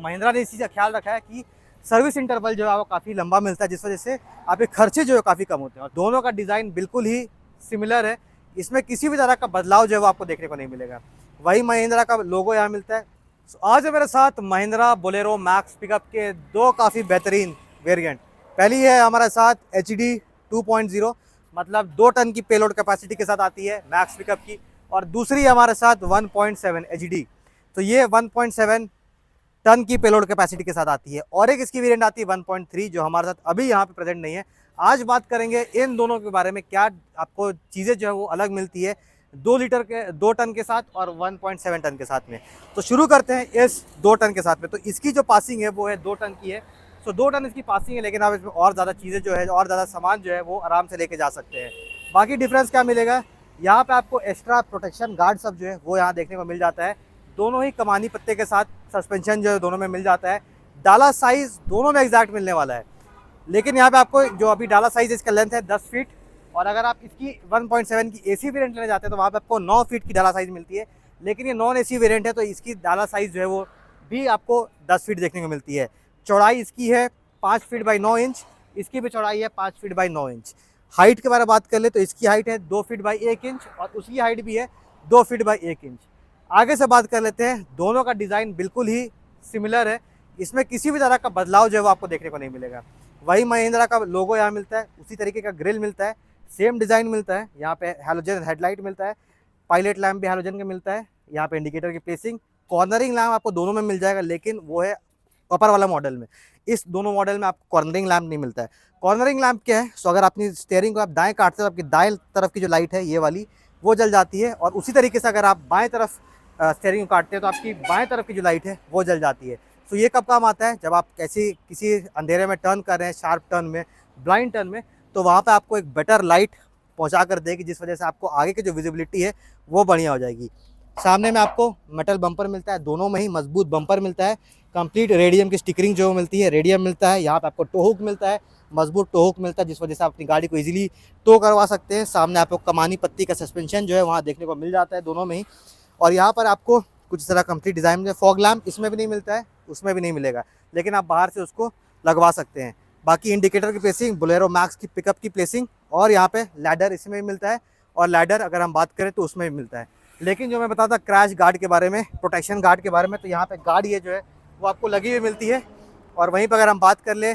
महिंद्रा ने इस चीज़ का ख्याल रखा है कि सर्विस इंटरवल जो है वो काफ़ी लंबा मिलता है, जिस वजह से आपके खर्चे जो है काफ़ी कम होते हैं। और दोनों का डिज़ाइन बिल्कुल ही सिमिलर है, इसमें किसी भी तरह का बदलाव जो है वो आपको देखने को नहीं मिलेगा। वही महिंद्रा का लोगो यहाँ मिलता है। आज है मेरे साथ महिंद्रा बोलेरो मैक्स पिकअप के दो काफ़ी बेहतरीन वेरिएंट। पहली है हमारे साथ HD 2.0, मतलब 2 टन की पेलोड कैपेसिटी के साथ आती है मैक्स पिकअप की, और दूसरी हमारे साथ 1.7 HD। तो ये 1.7 टन की पेलोड कैपेसिटी के साथ आती है, और एक इसकी वेरिएंट आती है 1.3 जो हमारे साथ अभी यहाँ पे प्रेजेंट नहीं है। आज बात करेंगे इन दोनों के बारे में, क्या आपको चीज़ें जो है वो अलग मिलती है 2 टन के साथ और 1.7 टन के साथ में। तो शुरू करते हैं इस 2 टन के साथ में। तो इसकी जो पासिंग है वो है 2 टन की है। तो 2 टन इसकी पासिंग है, लेकिन आप इसमें और ज़्यादा चीज़ें जो है और ज़्यादा सामान जो है वो आराम से लेके जा सकते हैं। बाकी डिफरेंस क्या मिलेगा, यहाँ पे आपको एक्स्ट्रा प्रोटेक्शन गार्ड सब जो है वो यहाँ देखने को मिल जाता है। दोनों ही कमानी पत्ते के साथ सस्पेंशन जो है दोनों में मिल जाता है। डाला साइज़ दोनों में एग्जैक्ट मिलने वाला है, लेकिन यहाँ पे आपको जो अभी डाला साइज़ इसका लेंथ है 10 फीट, और अगर आप इसकी 1.7 की AC वेरिएंट लेना चाहते हैं तो वहाँ पे आपको 9 फीट की डाला साइज़ मिलती है। लेकिन ये नॉन AC वेरिएंट है तो इसकी डाला साइज़ जो है वो भी आपको 10 फीट देखने को मिलती है। चौड़ाई इसकी है 5 फीट बाई 9 इंच, इसकी भी चौड़ाई है 5 फीट बाई 9 इंच। हाइट के बारे में बात कर ले तो इसकी हाइट है 2 फीट बाई 1 इंच, और उसकी हाइट भी है 2 फीट बाई 1 इंच। आगे से बात कर लेते हैं, दोनों का डिज़ाइन बिल्कुल ही सिमिलर है, इसमें किसी भी तरह का बदलाव जो है वो आपको देखने को नहीं मिलेगा। वही महिंद्रा का लोगो यहाँ मिलता है, उसी तरीके का ग्रिल मिलता है, सेम डिज़ाइन मिलता है। यहाँ पे हैलोजन हेडलाइट मिलता है, पायलट लैम्प भी हैलोजन का मिलता है। यहाँ पे इंडिकेटर की प्लेसिंग, कॉर्नरिंग लैम्प आपको दोनों में मिल जाएगा, लेकिन वो है अपर वाला मॉडल में। इस दोनों मॉडल में आपको कॉर्नरिंग लैम्प नहीं मिलता है। कॉर्नरिंग लैम्प क्या है, सो अगर अपनी स्टीयरिंग को आप दाएं काटते हो तो आपकी दाएं तरफ की जो लाइट है ये वाली वो जल जाती है, और उसी तरीके से अगर आप बाएं तरफ स्टीयरिंग को काटते हैं तो आपकी बाएं तरफ की जो लाइट है वो जल जाती है। तो ये कब काम आता है, जब आप किसी अंधेरे में टर्न कर रहे हैं, शार्प टर्न में, ब्लाइंड टर्न में, तो वहाँ पे आपको एक बेटर लाइट पहुँचा कर देगी, जिस वजह से आपको आगे की जो विजिबिलिटी है वो बढ़िया हो जाएगी। सामने में आपको मेटल बम्पर मिलता है, दोनों में ही मजबूत बम्पर मिलता है। कंप्लीट रेडियम की स्टिकरिंग जो मिलती है, रेडियम मिलता है। यहाँ पे आपको टो हुक मिलता है, मजबूत टो हुक मिलता है, जिस वजह से आप अपनी गाड़ी को इजीली टो करवा सकते हैं। सामने आपको कमानी पत्ती का सस्पेंशन जो है वहाँ देखने को मिल जाता है दोनों में ही। और यहाँ पर आपको कुछ इस तरह कंप्लीट डिज़ाइन में फॉग लैम्प इसमें भी नहीं मिलता है, उसमें भी नहीं मिलेगा, लेकिन आप बाहर से उसको लगवा सकते हैं। बाकी इंडिकेटर की प्लेसिंग, बोलेरो मैक्स की पिकअप की प्लेसिंग, और यहाँ पे लैडर इसमें भी मिलता है, और लैडर अगर हम बात करें तो उसमें भी मिलता है। लेकिन जो मैं बताता क्रैश गार्ड के बारे में, प्रोटेक्शन गार्ड के बारे में, तो यहाँ पे गार्ड ये जो है वो आपको लगी हुई मिलती है। और वहीं पर अगर हम बात कर ले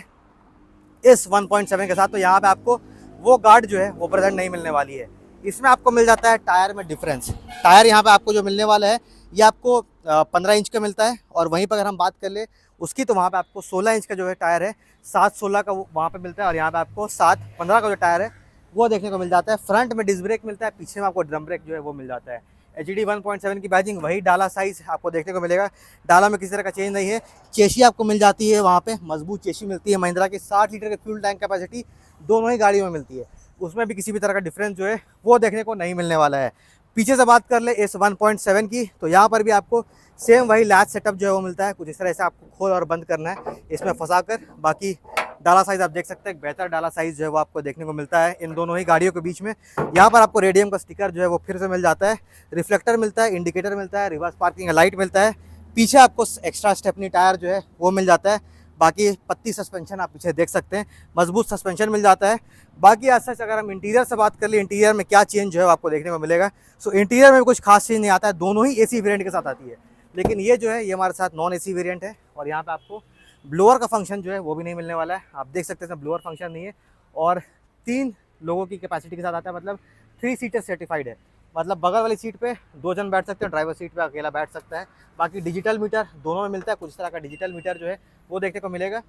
इस 1.7 के साथ, तो यहाँ पे आपको वो गार्ड जो है वो प्रेजेंट नहीं मिलने वाली है। इसमें आपको मिल जाता है टायर में डिफरेंस। टायर यहाँ पे आपको जो मिलने वाला है ये आपको 15 इंच का मिलता है, और वहीं पर अगर हम बात कर ले उसकी, तो वहाँ पे आपको 16 इंच का जो है टायर है, 7/16 का वहाँ पे मिलता है, और यहाँ पे आपको 7/15 का जो टायर है वो देखने को मिल जाता है। फ्रंट में डिस्क ब्रेक मिलता है, पीछे में आपको ड्रम ब्रेक जो है वो मिल जाता है। HD 1.7 की बैजिंग, वही डाला साइज़ आपको देखने को मिलेगा। डाला में किसी तरह का चेंज नहीं है। चेसी आपको मिल जाती है, वहाँ पे मजबूत चेसी मिलती है। महिंद्रा की 60 लीटर की फ्यूल टैंक कैपेसिटी दोनों ही गाड़ियों में मिलती है, उसमें भी किसी भी तरह का डिफरेंस जो है वो देखने को नहीं मिलने वाला है। पीछे से बात कर ले इस 1.7 की, तो यहाँ पर भी आपको सेम वही लैच सेटअप जो है वो मिलता है। कुछ इस तरह से आपको खोल और बंद करना है इसमें फंसा कर। बाकी डाला साइज़ आप देख सकते हैं, एक बेहतर डाला साइज़ जो है वो आपको देखने को मिलता है इन दोनों ही गाड़ियों के बीच में। यहाँ पर आपको रेडियम का स्टिकर जो है वो फिर से मिल जाता है, रिफ्लेक्टर मिलता है, इंडिकेटर मिलता है, रिवर्स पार्किंग का लाइट मिलता है। पीछे आपको एक्स्ट्रा स्टेपनी टायर जो है वो मिल जाता है। बाकी पत्ती सस्पेंशन आप पीछे देख सकते हैं, मजबूत सस्पेंशन मिल जाता है। बाकी आज सच अगर हम इंटीरियर से बात कर ले, इंटीरियर में क्या चेंज जो है आपको देखने को मिलेगा। सो इंटीरियर में भी कुछ खास चेंज नहीं आता है, दोनों ही AC वेरिएंट के साथ आती है। लेकिन ये जो है ये हमारे साथ नॉन AC वेरिएंट है, और यहाँ पे आपको ब्लोअर का फंक्शन जो है वो भी नहीं मिलने वाला है। आप देख सकते हैं ब्लोअर फंक्शन नहीं है, और 3 लोगों की कैपेसिटी के साथ आता है, मतलब 3 सीटर सर्टिफाइड है। मतलब बगल वाली सीट पे 2 जन बैठ सकते हैं, ड्राइवर सीट पे अकेला बैठ सकता है। बाकी डिजिटल मीटर दोनों में मिलता है, कुछ तरह का डिजिटल मीटर जो है वो देखने को मिलेगा।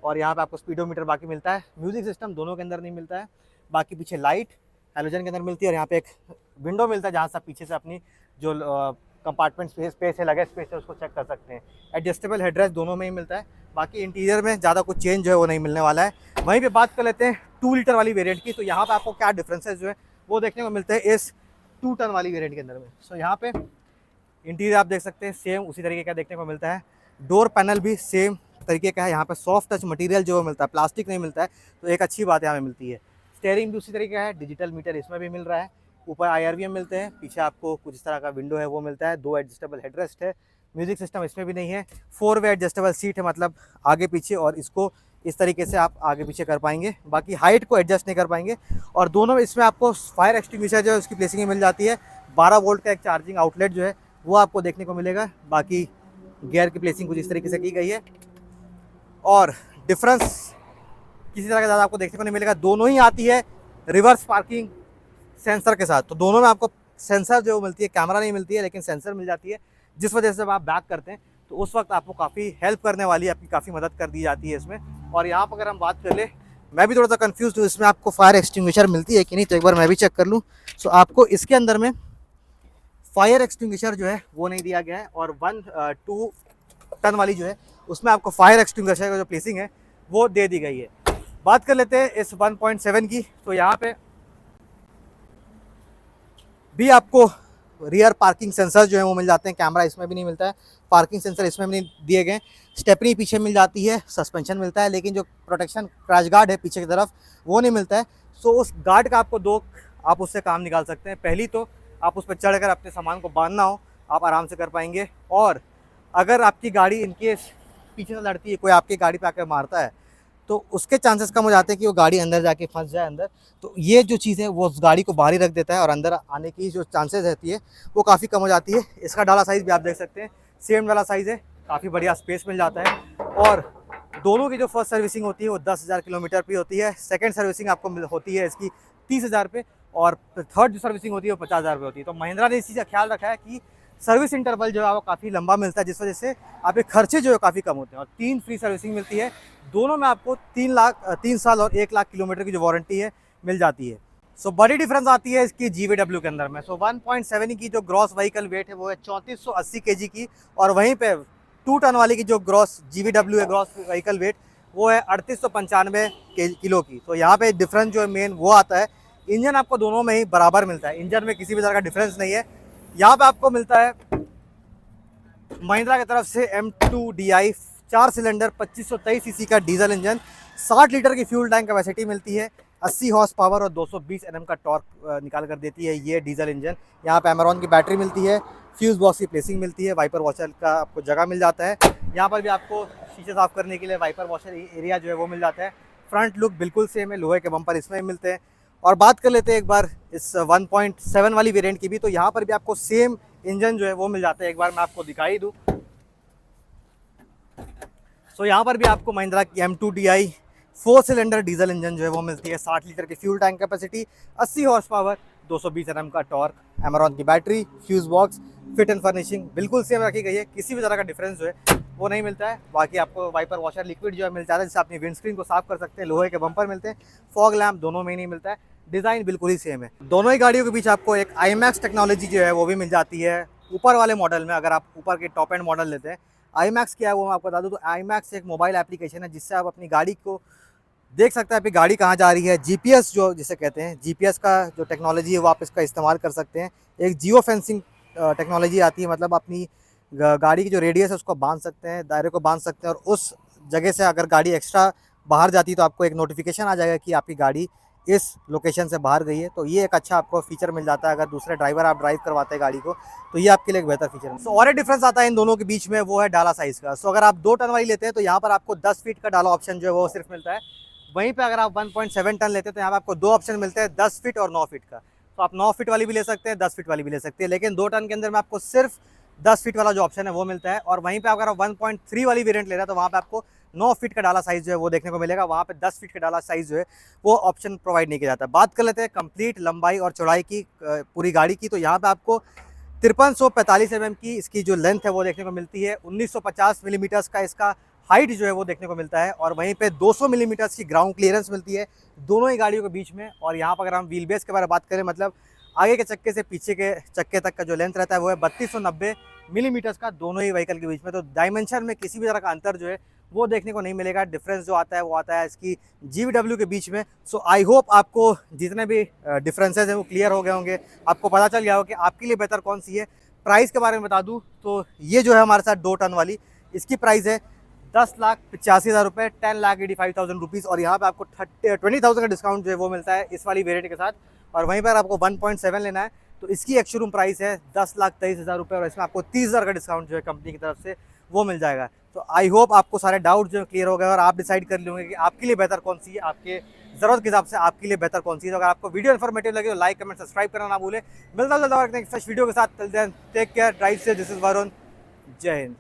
और यहाँ पे आपको स्पीडोमीटर बाकी मिलता है। म्यूजिक सिस्टम दोनों के अंदर नहीं मिलता है। बाकी पीछे लाइट हैलोजन के अंदर मिलती है, और यहाँ पे एक विंडो मिलता है जहाँ से आप पीछे से अपनी जो कंपार्टमेंट स्पेस है, लगेज स्पेस है, उसको चेक कर सकते हैं। एडजस्टेबल हेडरेस्ट दोनों में ही मिलता है। बाकी इंटीरियर में ज़्यादा कुछ चेंज जो है वो नहीं मिलने वाला है। वहीं पे बात कर लेते हैं 2 लीटर वाली वेरिएंट की, तो यहाँ पे आपको क्या डिफरेंसेस जो है वो देखने को मिलते हैं इस 2 टन वाली वेरिएंट के अंदर में। सो यहाँ पे इंटीरियर आप देख सकते हैं सेम उसी तरीके का देखने को मिलता है। डोर पैनल भी सेम तरीके का है। यहाँ पे सॉफ्ट टच मटेरियल जो मिलता है, प्लास्टिक नहीं मिलता है, तो एक अच्छी बात यहाँ पे मिलती है। स्टीयरिंग भी उसी तरीके का है, डिजिटल मीटर इसमें भी मिल रहा है। ऊपर IRVM मिलते हैं, पीछे आपको कुछ इस तरह का विंडो है वो मिलता है, 2 एडजस्टेबल हेडरेस्ट है। म्यूजिक सिस्टम इसमें भी नहीं है। 4 वे एडजस्टेबल सीट है, मतलब आगे पीछे, और इसको इस तरीके से आप आगे पीछे कर पाएंगे, बाकी हाइट को एडजस्ट नहीं कर पाएंगे। और दोनों में इसमें आपको फायर एक्सटिंग्विशर जो है उसकी प्लेसिंग में मिल जाती है। 12 वोल्ट का एक चार्जिंग आउटलेट जो है वो आपको देखने को मिलेगा। बाकी गियर की प्लेसिंग कुछ इस तरीके से की गई है, और डिफरेंस किसी तरह का ज़्यादा आपको देखने को नहीं मिलेगा। दोनों ही आती है रिवर्स पार्किंग सेंसर के साथ, तो दोनों में आपको सेंसर जो मिलती है, कैमरा नहीं मिलती है लेकिन सेंसर मिल जाती है, जिस वजह से जब आप बैक करते हैं तो उस वक्त आपको काफ़ी हेल्प करने वाली है, आपकी काफ़ी मदद कर दी जाती है इसमें। और यहाँ पर अगर हम बात कर ले, मैं भी थोड़ा सा कंफ्यूज हूँ, इसमें आपको फायर एक्सटिंग्विशर मिलती है कि नहीं, तो एक बार मैं भी चेक कर लूँ। सो आपको इसके अंदर में फायर एक्सटिंग्विशर जो है वो नहीं दिया गया है, और 2 टन वाली जो है उसमें आपको फायर एक्सटिंग्विशर का जो प्लेसिंग है वो दे दी गई है। बात कर लेते हैं इस 1.7 की, तो यहाँ पे भी आपको रियर पार्किंग सेंसर जो है वो मिल जाते हैं। कैमरा इसमें भी नहीं मिलता है, पार्किंग सेंसर इसमें भी नहीं दिए गए। स्टेपनी पीछे मिल जाती है, सस्पेंशन मिलता है, लेकिन जो प्रोटेक्शन क्रैश गार्ड है पीछे की तरफ वो नहीं मिलता है। सो उस गार्ड का आपको 2 आप उससे काम निकाल सकते हैं। पहली तो आप उस पर चढ़कर अपने सामान को बांधना हो, आप आराम से कर पाएंगे। और अगर आपकी गाड़ी इनकेस पीछे से लड़ती है, कोई आपकी गाड़ी पे आकर मारता है, तो उसके चांसेस कम हो जाते हैं कि वो गाड़ी अंदर जाके फंस जाए अंदर। तो ये जो चीज़ है वो उस गाड़ी को बाहर ही रख देता है, और अंदर आने की जो चांसेस रहती है वो काफ़ी कम हो जाती है। इसका डाला साइज़ भी आप देख सकते हैं, सेम वाला साइज़ है, काफ़ी बढ़िया स्पेस मिल जाता है। और दोनों की जो फर्स्ट सर्विसिंग होती है वो 10,000 किलोमीटर पे होती है। सेकेंड सर्विसिंग आपको होती है इसकी 30,000 पे, और थर्ड जो सर्विसिंग होती है वो 50,000 पे होती है। तो महिंद्रा ने इस चीज़ का ख्याल रखा है कि सर्विस इंटरवल जो है वो काफ़ी लंबा मिलता है, जिस वजह से आपके खर्चे जो है काफ़ी कम होते हैं। और 3 फ्री सर्विसिंग मिलती है, दोनों में आपको 3 साल और 1 लाख किलोमीटर की जो वारंटी है मिल जाती है। सो बड़ी डिफरेंस आती है इसकी GVW के अंदर में। सो 1.7 की जो ग्रॉस व्हीकल वेट है वो है 3480 kg की, और वहीं पे 2 टन वाली की जो ग्रॉस GVW है ग्रॉस व्हीकल वेट वो है 3895 किलो की। तो यहाँ पे डिफरेंस जो है मेन वो आता है। इंजन आपको दोनों में ही बराबर मिलता है, इंजन में किसी भी तरह का डिफरेंस नहीं है। यहाँ पे आपको मिलता है महिंद्रा की तरफ से M2DI 4 सिलेंडर 2523 सीसी का डीजल इंजन, 60 लीटर की फ्यूल टैंक कैपेसिटी मिलती है, 80 हॉर्स पावर और 220 Nm का टॉर्क निकाल कर देती है ये डीजल इंजन। यहाँ पे एमेरॉन की बैटरी मिलती है, फ्यूज बॉक्स की प्लेसिंग मिलती है, वाइपर वॉशर का आपको जगह मिल जाता है। यहाँ पर भी आपको शीशे साफ करने के लिए वाइपर वॉशर एरिया जो है वो मिल जाता है। फ्रंट लुक बिल्कुल सेम है, लोहे के बम्पर इसमें मिलते हैं। और बात कर लेते हैं एक बार इस 1.7 वाली वेरिएंट की भी, तो यहाँ पर भी आपको सेम इंजन जो है वो मिल जाता है। एक बार मैं आपको दिखाई दूँ, सो यहाँ पर भी आपको महिंद्रा की M2DI 4 सिलेंडर डीजल इंजन जो है वो मिलती है, 60 लीटर की fuel tank capacity, 80 horse power, 220 Nm का टॉर्क, एमेरॉन की battery, fuse box, fit and furnishing बिल्कुल सेम रखी गई है, किसी भी तरह का डिफरेंस जो है वो नहीं मिलता है। बाकी आपको वाइपर वॉशर लिक्विड जो है मिल जाता है, जिससे अपनी विंडस्क्रीन को साफ कर सकते हैं। लोहे के बम्पर मिलते हैं, फॉग लैम्प दोनों में ही नहीं मिलता है, डिज़ाइन बिल्कुल ही सेम है। दोनों ही गाड़ियों के बीच आपको एक IMAX टेक्नोलॉजी जो है वो भी मिल जाती है ऊपर वाले मॉडल में। अगर आप ऊपर के टॉप एंड मॉडल लेते हैं, IMAX क्या है वो मैं आपको बता दूं, तो IMAX एक मोबाइल एप्लीकेशन है जिससे आप अपनी गाड़ी को देख सकते हैं, आपकी गाड़ी कहाँ जा रही है। GPS जो जिसे कहते हैं, GPS का जो टेक्नोलॉजी है वो आप इसका इस्तेमाल कर सकते हैं। एक जियो फेंसिंग टेक्नोलॉजी आती है, मतलब अपनी गाड़ी की जो रेडियस है उसको बांध सकते हैं, दायरे को बांध सकते हैं, और उस जगह से अगर गाड़ी एक्स्ट्रा बाहर जाती है तो आपको एक नोटिफिकेशन आ जाएगा कि आपकी गाड़ी इस लोकेशन से बाहर गई है। तो ये एक अच्छा आपको फीचर मिल जाता है, अगर दूसरे ड्राइवर आप ड्राइव करवाते हैं गाड़ी को तो ये आपके लिए एक बेहतर फीचर है। सो और एक डिफरेंस आता है इन दोनों के बीच में, वो है डाला साइज़ का। सो अगर आप 2 टन वाली लेते हैं तो यहाँ पर आपको 10 फीट का डाला ऑप्शन जो है वो सिर्फ मिलता है। वहीं पे अगर आप 1.7 टन लेते हैं तो यहाँ पर आपको 2 ऑप्शन मिलते हैं, 10 फीट और 9 फीट का। तो आप 9 फीट वाली भी ले सकते हैं, 10 फीट वाली भी ले सकते हैं, लेकिन 2 टन के अंदर में आपको सिर्फ 10 फीट वाला जो ऑप्शन है वो मिलता है। और वहीं पे अगर आप 1.3 वाली वेरिएंट ले रहे हैं तो वहाँ पे आपको 9 फीट का डाला साइज़ जो है वो देखने को मिलेगा, वहाँ पे 10 फीट का डाला साइज़ जो है वो ऑप्शन प्रोवाइड नहीं किया जाता। बात कर लेते हैं कंप्लीट लंबाई और चौड़ाई की पूरी गाड़ी की, तो यहाँ पे आपको 5345 mm की इसकी जो लेंथ है वो देखने को मिलती है, 1950 मिलीमीटर्स का इसका हाइट जो है वो देखने को मिलता है, और वहीं पे 200 मिलीमीटर्स की ग्राउंड क्लियरेंस मिलती है दोनों ही गाड़ियों के बीच में। और यहाँ पर अगर हम व्हील बेस के बारे में बात करें, मतलब आगे के चक्के से पीछे के चक्के तक का जो लेंथ रहता है वो है 3290 मिलीमीटर्स का दोनों ही व्हीकल के बीच में। तो डायमेंशन में किसी भी तरह का अंतर जो है वो देखने को नहीं मिलेगा। डिफरेंस जो आता है वो आता है इसकी GVW के बीच में। सो आई होप आपको जितने भी डिफरेंसेस हैं वो क्लियर हो गए होंगे, आपको पता चल गया हो कि आपके लिए बेहतर कौन सी है। प्राइस के बारे में बता दूं तो ये जो है हमारे साथ 2 टन वाली, इसकी प्राइस है 10,85,000 रुपये, 10,85,000 रुपीज़। और यहाँ पे आपको 20,000 का डिस्काउंट जो है वो मिलता है इस वाली वेरिएंट के साथ। और वहीं पर आपको 1.7 लेना है तो इसकी एक शोरूम प्राइस है 10,23,000 रुपये और इसमें आपको 30,000 का डिस्काउंट जो है कंपनी की तरफ से वो मिल जाएगा। तो आई होप आपको सारे डाउट जो है क्लियर हो गए और आप डिसाइड कर लेंगे कि आपके लिए बेहतर कौन सी है, आपके ज़रूरत के हिसाब से आपके लिए बेहतर कौन सी है। तो अगर आपको वीडियो इन्फॉर्मेटिव लगे तो लाइक कमेंट सब्सक्राइब करना ना भूलें। मिलता जुलता टेक वीडियो के साथ, टेक केयर, ड्राइव से, दिस इज वरुण, जय हिंद।